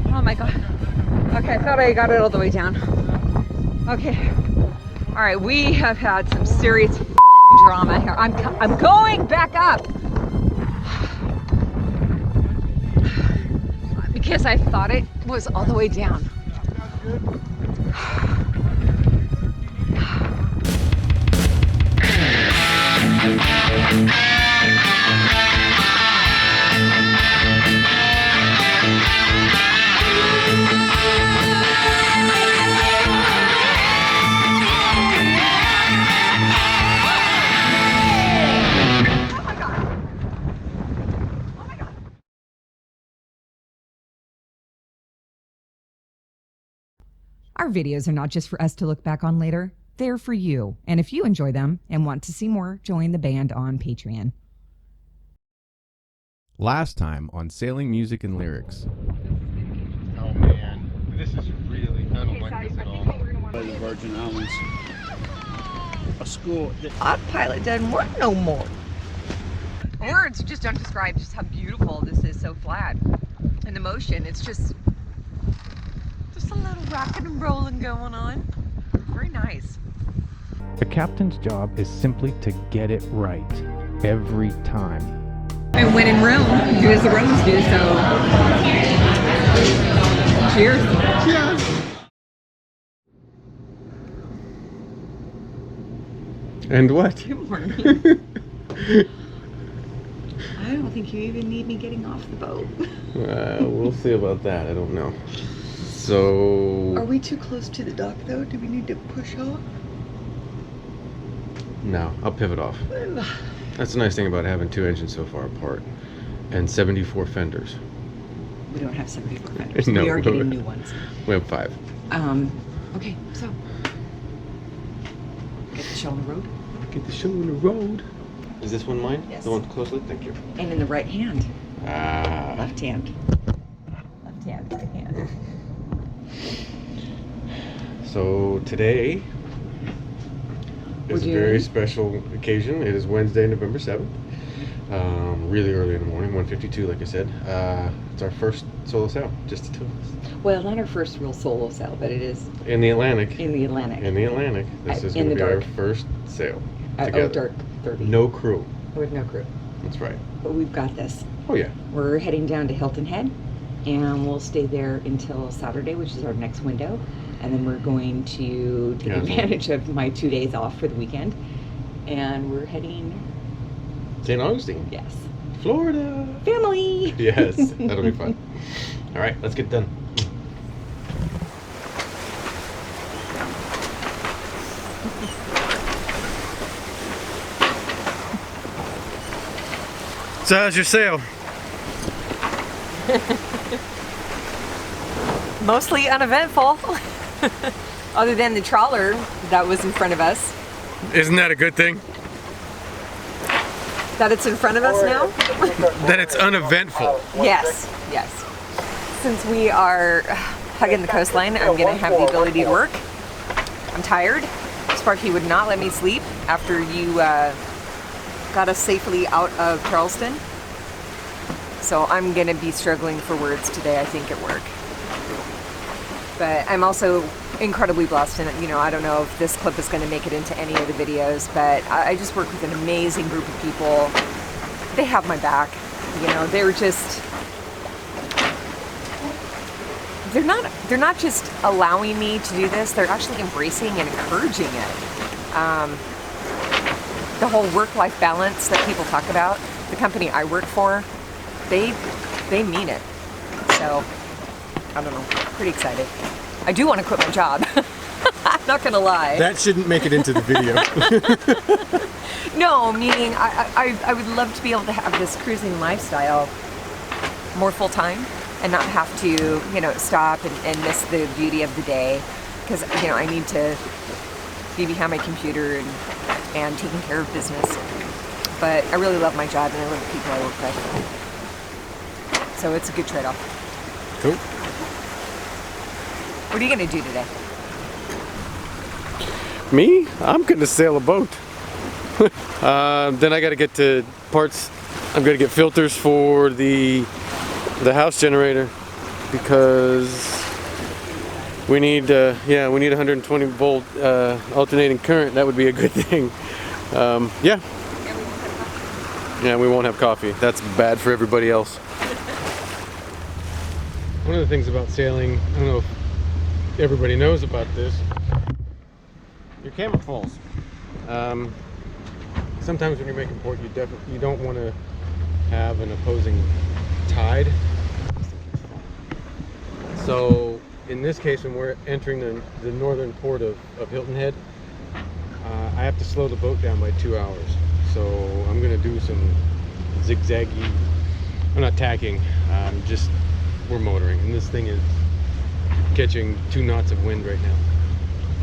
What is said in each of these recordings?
Oh my God. Okay, I thought I got it all the way down. Okay. All right, we have had some serious drama here. I'm going back up. Because I thought it was all the way down. Our videos are not just for us to look back on later, they're for you. And if you enjoy them and want to see more, join the band on Patreon. Last time on Sailing Music and Lyrics. Oh man, this is really, I don't like this at all. By the Virgin Islands. A school that Autopilot doesn't work no more. Words just don't describe just how beautiful this is, so flat. And the motion, it's just a little rocking and rolling going on. Very nice. The captain's job is simply to get it right every time. And when in Rome, do as the Romans do, so cheers. Cheers. And what? Good morning. I don't think you even need me getting off the boat. We'll see about that, I don't know. So... Are we too close to the dock though? Do we need to push off? No, I'll pivot off. That's the nice thing about having two engines so far apart. And 74 fenders. We don't have 74 fenders. No, we are getting new ones. We have 5. Okay, so get the show on the road. Get the show on the road. Is this one mine? Yes. The one closely? Thank you. And in the right hand. Ah. Left hand. Left hand, right hand. So today is a very special occasion. It is Wednesday, November 7th. Really early in the morning, 1:52 like I said. It's our first solo sail, just the two of us. Well, not our first real solo sail, but it is In the Atlantic. in the Atlantic. In the Atlantic. This is in going to the be our dark. first sail Oh, together. dark 30. No crew. With no crew. That's right. But we've got this. Oh yeah. We're heading down to Hilton Head, and we'll stay there until Saturday, which is our next window. And then we're going to take advantage of my 2 days off for the weekend. And we're heading... St. Augustine. Yes. Florida. Family! Yes, that'll be fun. All right, let's get done. So how's your sail? Mostly uneventful. Other than the trawler that was in front of us. Isn't that a good thing? That it's in front of us now? That it's uneventful. Yes, yes. Since we are hugging the coastline, I'm gonna have the ability to work. I'm tired. Sparky would not let me sleep after you got us safely out of Charleston. So I'm gonna be struggling for words today, I think, at work. But I'm also incredibly blessed, and I don't know if this clip is going to make it into any of the videos, but I just work with an amazing group of people. They have my back. They're just, they're not just allowing me to do this, they're actually embracing and encouraging it. The whole work-life balance that people talk about, the company I work for, they mean it. So I don't know, pretty excited. I do want to quit my job. I'm not gonna lie. That shouldn't make it into the video. No, meaning I would love to be able to have this cruising lifestyle more full time and not have to, stop and miss the beauty of the day. Because, I need to be behind my computer and taking care of business. But I really love my job and I love the people I work with. So it's a good trade-off. Cool. What are you going to do today? Me? I'm going to sail a boat. Then I got to get to parts. I'm going to get filters for the house generator. because we need, yeah, we need 120 volt alternating current. That would be a good thing. Yeah. Yeah, we won't have coffee. That's bad for everybody else. One of the things about sailing, I don't know if everybody knows about this, your camera falls. Sometimes when you're making port, you don't want to have an opposing tide. So in this case, when we're entering the northern port of Hilton Head, I have to slow the boat down by 2 hours. So I'm gonna do some zigzaggy, I'm not tacking, we're motoring, and this thing is catching 2 knots of wind right now.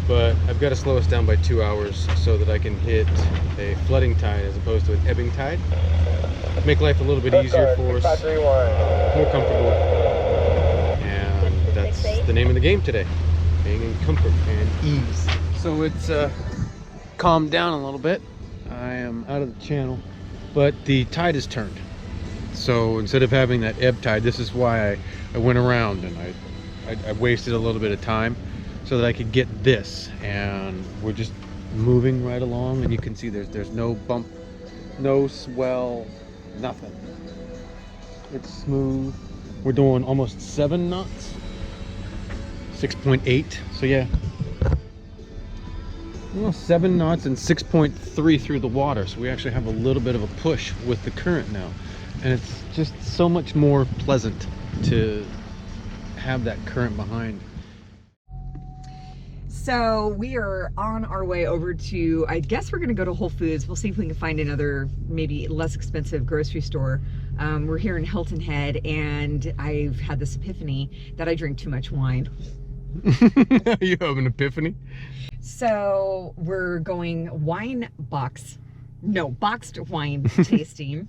But I've got to slow us down by 2 hours so that I can hit a flooding tide as opposed to an ebbing tide. Make life a little bit easier for us, more comfortable, and that's the name of the game today, being in comfort and ease. So it's calmed down a little bit. I am out of the channel, but the tide is turned. So instead of having that ebb tide, this is why I went around and I wasted a little bit of time so that I could get this, and we're just moving right along, and you can see there's no bump, no swell, nothing. It's smooth. We're doing almost 7 knots, 6.8. So yeah, 7 knots and 6.3 through the water. So we actually have a little bit of a push with the current now, and it's just so much more pleasant to have that current behind. So we are on our way over to, I guess we're gonna go to Whole Foods. We'll see if we can find another maybe less expensive grocery store. We're here in Hilton Head, and I've had this epiphany that I drink too much wine. You have an epiphany? So we're going boxed wine tasting.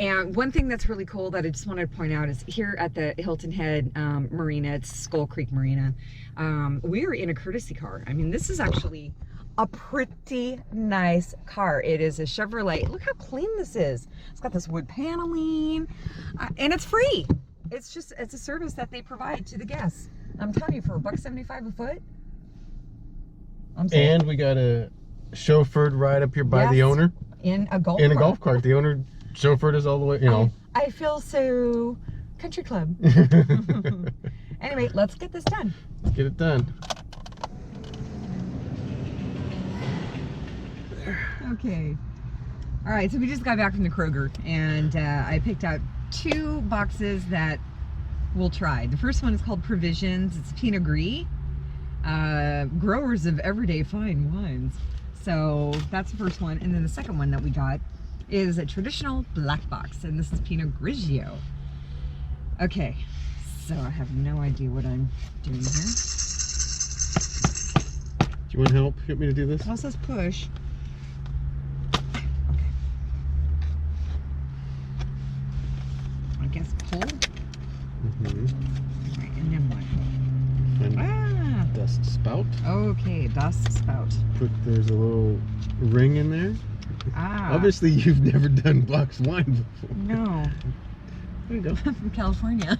And one thing that's really cool that I just wanted to point out is here at the Hilton Head Marina, it's Skull Creek Marina, we are in a courtesy car. I mean, this is actually a pretty nice car. It is a Chevrolet. Look how clean this is. It's got this wood paneling, and it's free. It's a service that they provide to the guests. I'm telling you, for $1.75 a foot. And we got a chauffeured ride up here by the owner. In a golf cart. The owner chauffeured us all the way, you know. I feel so country club. Anyway, let's get this done. Let's get it done. Okay. All right, so we just got back from the Kroger, and I picked out 2 boxes that we'll try. The first one is called Provisions. It's Pinot Gris, growers of everyday fine wines. So that's the first one. And then the second one that we got is a traditional black box, and this is Pinot Grigio. Okay, so I have no idea what I'm doing here. Do you want help? You want me to do this? It says push. Okay. I guess pull. Right, and then what? And dust spout. Okay, dust spout. There's a little ring in there. Obviously you've never done box wine before. No. There you go. I'm from California.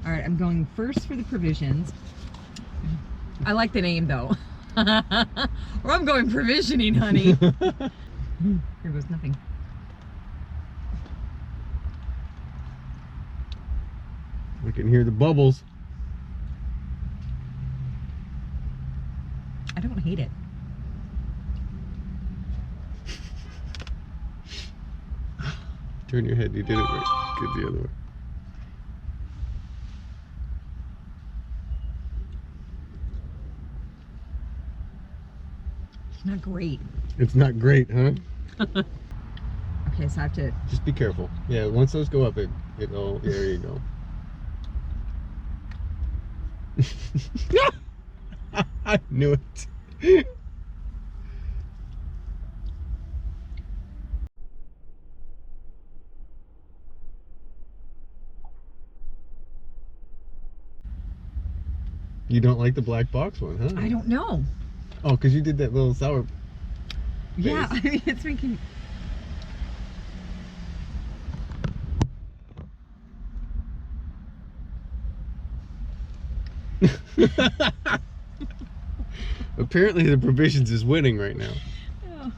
All right, I'm going first for the Provisions. I like the name though. Or I'm going provisioning, honey. Here goes nothing. I can hear the bubbles. I don't hate it. Turn your head, you did it right. Get the other way. It's not great. It's not great, huh? Okay, so I have to... Just be careful. Yeah, once those go up, it'll, there you go. I knew it. You don't like the black box one, huh? I don't know. Oh, because you did that little sour base. Yeah, I mean, it's making... Apparently the provisions is winning right now. Yeah.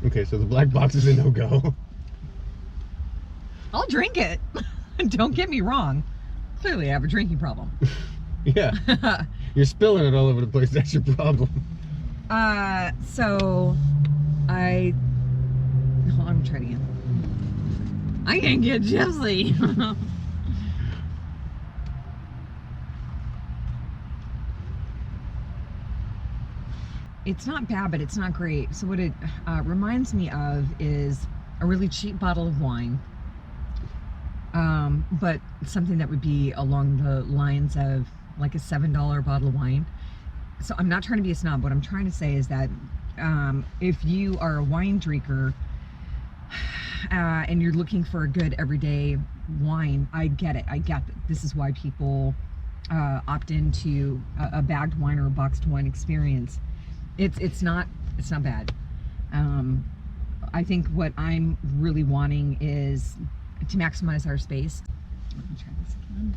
Okay, so the black box is a no-go. I'll drink it. Don't get me wrong. Clearly I have a drinking problem. Yeah. You're spilling it all over the place. That's your problem. So I... Hold on, I'm trying again. I can get Jesse. It's not bad, but it's not great. So what it reminds me of is a really cheap bottle of wine. But something that would be along the lines of like a $7 bottle of wine. So I'm not trying to be a snob. What I'm trying to say is that if you are a wine drinker and you're looking for a good everyday wine, I get it. I get that. This is why people opt into a bagged wine or a boxed wine experience. It's not bad. I think what I'm really wanting is to maximize our space. Let me try this again.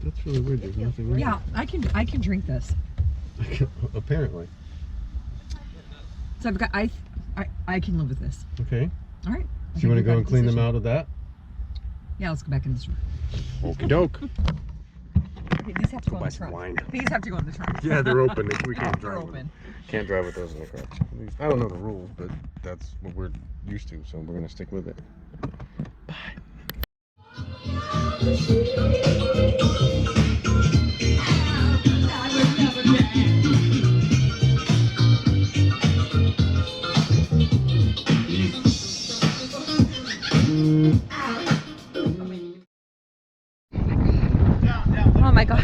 That's really weird. There's nothing in Yeah, I can drink this. it. Apparently. So I've got I can live with this. Okay. All right. So you want to go and clean them out of that? Yeah, let's go back in the store. Okie doke. These have to go in Buy the some trunk. wine. These have to go in the trunk. Yeah, they're open. We can't They're drive with open. them. Can't drive with those in the car. I don't know the rules, but that's what we're used to, so we're gonna stick with it. Oh my god.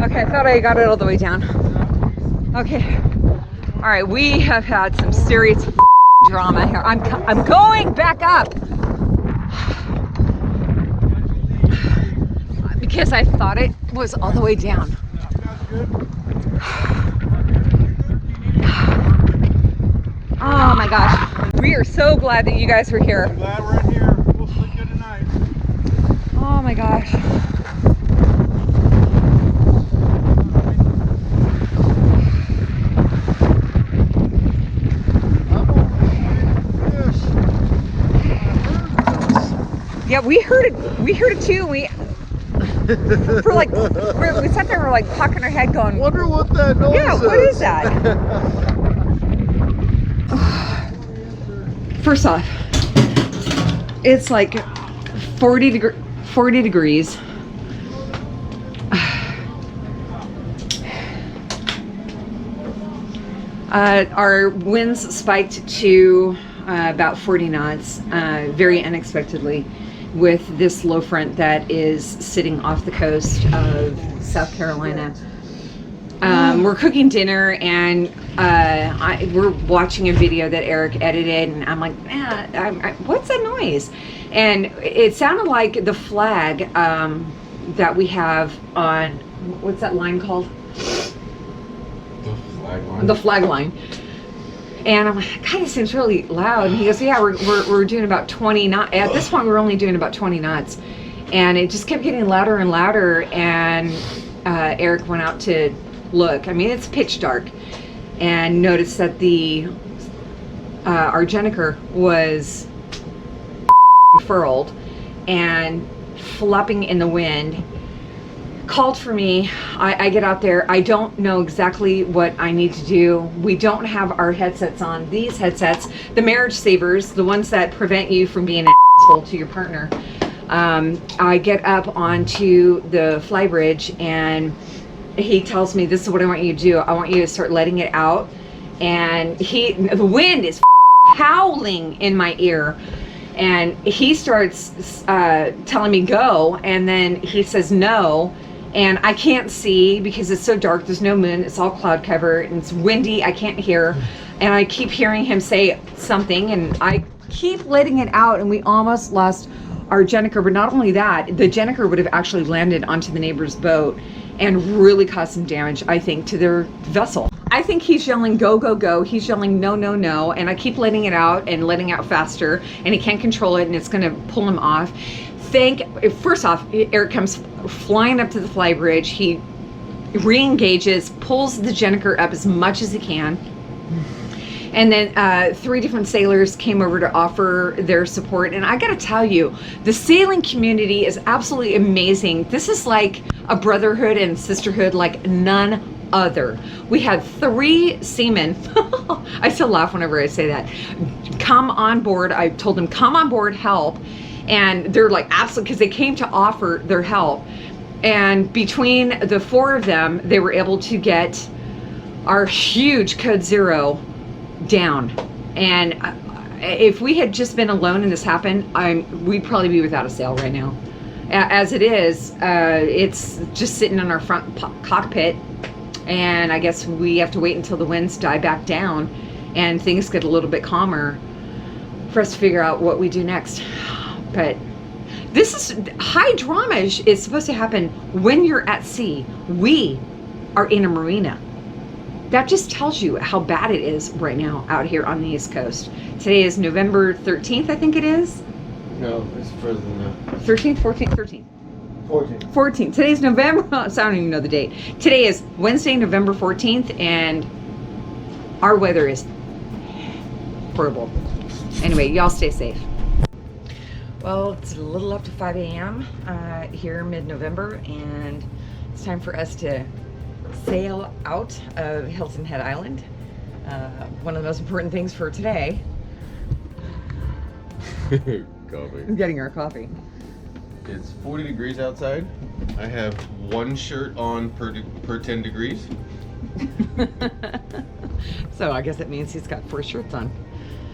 Okay, I thought I got it all the way down. Okay. All right, we have had some serious drama here. I'm going back up because I thought it was all the way down. Oh my gosh. We are so glad that you guys were here. I'm glad we're in here. We'll sleep good tonight. Oh my gosh. Yeah, we heard it. We heard it too. We sat there and we're like cocking our head going, Wonder what that noise yeah, what is that? First off, it's like 40 degrees. Our winds spiked to about 40 knots very unexpectedly with this low front that is sitting off the coast of South Carolina. We're cooking dinner and we're watching a video that Erik edited, and I'm like, man, what's that noise? And it sounded like the flag that we have on, what's that line called? The flag line. The flag line. And I'm like, God, it seems really loud. And he goes, yeah, we're doing about 20 knots. At this point, we're only doing about 20 knots. And it just kept getting louder and louder. And Erik went out to look. I mean, it's pitch dark. And noticed that the our Jenniker was furled and flopping in the wind. Called for me. I get out there. I don't know exactly what I need to do. We don't have our headsets on. These headsets, the marriage savers, the ones that prevent you from being an asshole to your partner. I get up onto the fly bridge and he tells me, this is what I want you to do. I want you to start letting it out. And the wind is howling in my ear. And he starts telling me go. And then he says no. And I can't see because it's so dark. There's no moon. It's all cloud cover and it's windy. I can't hear. And I keep hearing him say something and I keep letting it out, and we almost lost our Jenniker, but not only that, the Jenniker would have actually landed onto the neighbor's boat and really caused some damage, I think, to their vessel. I think he's yelling, go, go, go. He's yelling, no, no, no. And I keep letting it out and letting out faster, and he can't control it, and it's going to pull him off. First off, Erik comes flying up to the fly bridge. He re-engages, pulls the Jenniker up as much as he can. And then 3 different sailors came over to offer their support. And I gotta tell you, the sailing community is absolutely amazing. This is like a brotherhood and sisterhood like none other. We had 3 seamen, I still laugh whenever I say that, come on board. I told them, come on board, help. And they're like, absolutely, because they came to offer their help. And between the 4 of them, they were able to get our huge Code Zero down. And if we had just been alone and this happened, we'd probably be without a sail right now. As it is, it's just sitting in our front cockpit, and I guess we have to wait until the winds die back down and things get a little bit calmer for us to figure out what we do next. But this is high drama is supposed to happen when you're at sea. We are in a marina. That just tells you how bad it is right now out here on the East Coast. Today is November 13th, I think it is. No, it's further than that. 13th, 14th, 13th. 14th. Today's November, I don't even know the date. Today is Wednesday, November 14th, and our weather is horrible. Anyway, y'all stay safe. Well, it's a little up to 5 a.m. Here mid-November, and it's time for us to sail out of Hilton Head Island. One of the most important things for today. Coffee. Getting our coffee. It's 40 degrees outside. I have 1 shirt on per 10 degrees. So I guess it means he's got 4 shirts on.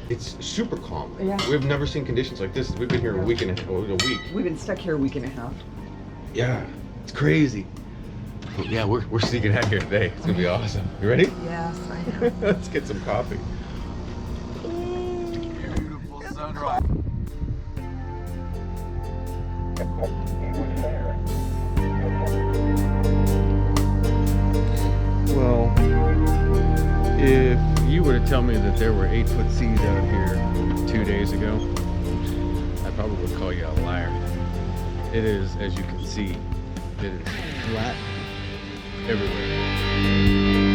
It's super calm. Yeah. We've never seen conditions like this. We've been here a week. We've been stuck here a week and a half. Yeah, it's crazy. But yeah, we're sneaking out here today. It's gonna be awesome. You ready? Yes, I know. Let's get some coffee. Beautiful sunrise. Well, if you were to tell me that there were 8-foot seas out here 2 days ago, I probably would call you a liar. It is, as you can see, it is flat everywhere.